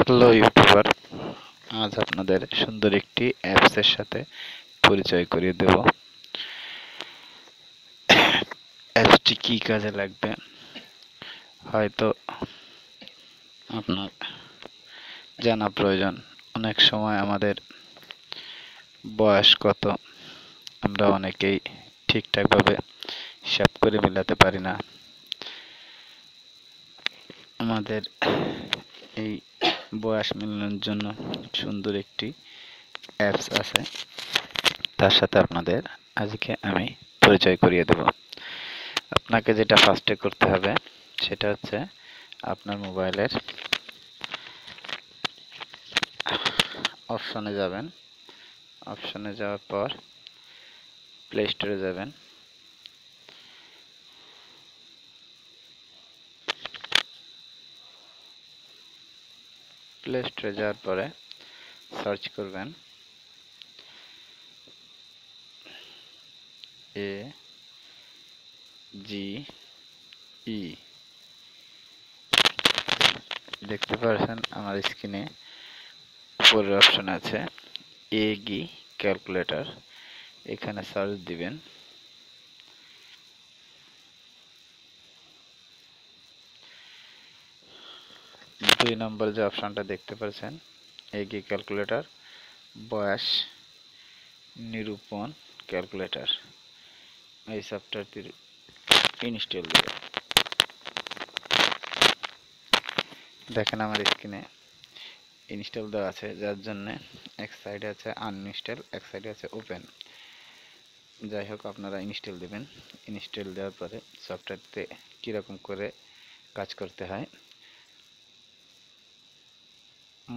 Hello YouTuber, আজ আপনাদের সুন্দর একটি অ্যাপসের সাথে পরিচয় করিয়ে দেব। অ্যাপসটি কি কাজে লাগবে হয়তো আপনার জানা প্রয়োজন। অনেক সময় আমাদের বয়স কত আমরা অনেকেই ঠিকঠাকভাবে হিসাব করে মেলাতে পারি না। আমাদের এই বয়স মেলানোর জন্য সুন্দর একটি অ্যাপস আছে, তার সাথে আপনাদের আজকে আমি পরিচয় করিয়ে দেব। আপনাকে যেটা ফার্স্টে করতে হবে সেটা হচ্ছে আপনার মোবাইলের অপশনে যাবেন। অপশনে যাওয়ার পর প্লে স্টোরে যাবেন। প্লে স্টোরে যাওয়ার পরে সার্চ করবেন AGE। দেখতে পাচ্ছেন আমার স্ক্রিনে উপরের অপশন আছে AGE ক্যালকুলেটর। এখানে সার্চ দিবেন। দুই নম্বর যে অপশনটা দেখতে পাচ্ছেন AGE ক্যালকুলেটর বয়স নিরূপণ ক্যালকুলেটর, এই সফটওয়্যারটি ইনস্টল দিবেন। দেখেন আমার স্ক্রিনে ইনস্টল দেওয়া আছে, যার জন্য এক সাইডে আছে আনইনস্টল, এক সাইডে আছে ওপেন। যাই হোক, আপনারা ইনস্টল দিবেন। ইনস্টল দেওয়ার পরে সফটওয়্যারতে কীরকম করে কাজ করতে হয়,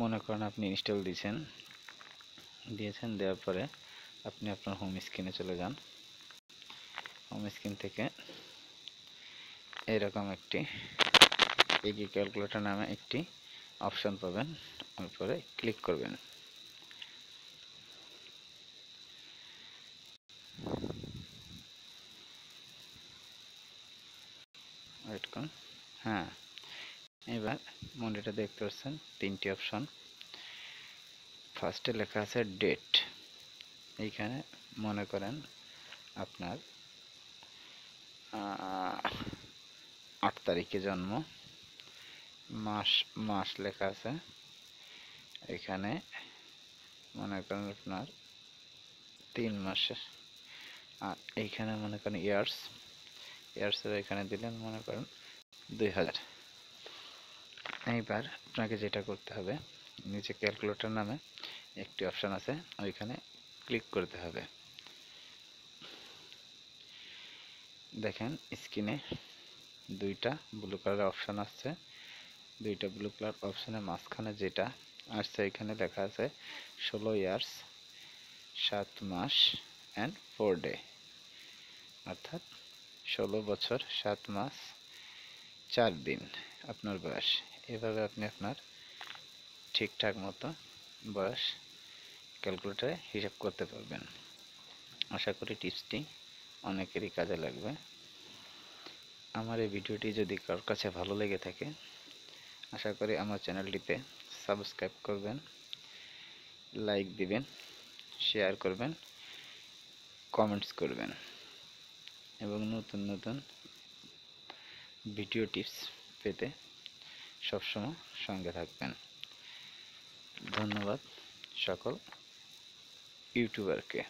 মনে করেন আপনি ইনস্টল দিয়েছেন। দেওয়ার পরে আপনি আপনার হোম স্ক্রিনে চলে যান। হোম স্ক্রিন থেকে এরকম একটি AGE ক্যালকুলেটর নামে একটি অপশন পাবেন, তারপরে ক্লিক করবেন। হ্যাঁ, এবার মনিটরে দেখতে পাচ্ছেন তিনটি অপশন। ফার্স্টে লেখা আছে ডেট। এইখানে মনে করেন আপনার 8 তারিখে জন্ম, মাস লেখা আছে। এখানে মনে করেন আপনার 3 মাসে। আর এইখানে মনে করেন ইয়ার্সের এখানে দিলেন মনে করেন 2000। এইবার আপনাকে যেটা করতে হবে, নিচে ক্যালকুলেটর নামে একটি অপশন আছে, ওইখানে ক্লিক করতে হবে। দেখেন স্ক্রিনে দুইটা ব্লু কালার অপশন আসছে। দুইটা ব্লু কালার অপশনের মাঝখানে যেটা আসছে, এখানে লেখা আছে 16 ইয়ার্স 7 মাস অ্যান্ড 4 ডে, অর্থাৎ 16 বছর 7 মাস 4 দিন আপনার বয়স। এভাবে আপনি আপনার ঠিকঠাক মতো বয়স ক্যালকুলেটরে হিসাব করতে পারবেন। আশা করি টিপসটি অনেকেরই কাজে লাগবে। আমার এই ভিডিওটি যদি কারোর কাছে ভালো লেগে থাকে, আশা করি আমার চ্যানেলটিতে সাবস্ক্রাইব করবেন, লাইক দিবেন, শেয়ার করবেন, কমেন্টস করবেন এবং নতুন নতুন ভিডিও টিপস পেতে সবসময় সঙ্গে থাকবেন। ধন্যবাদ সকল ইউটিউবারকে।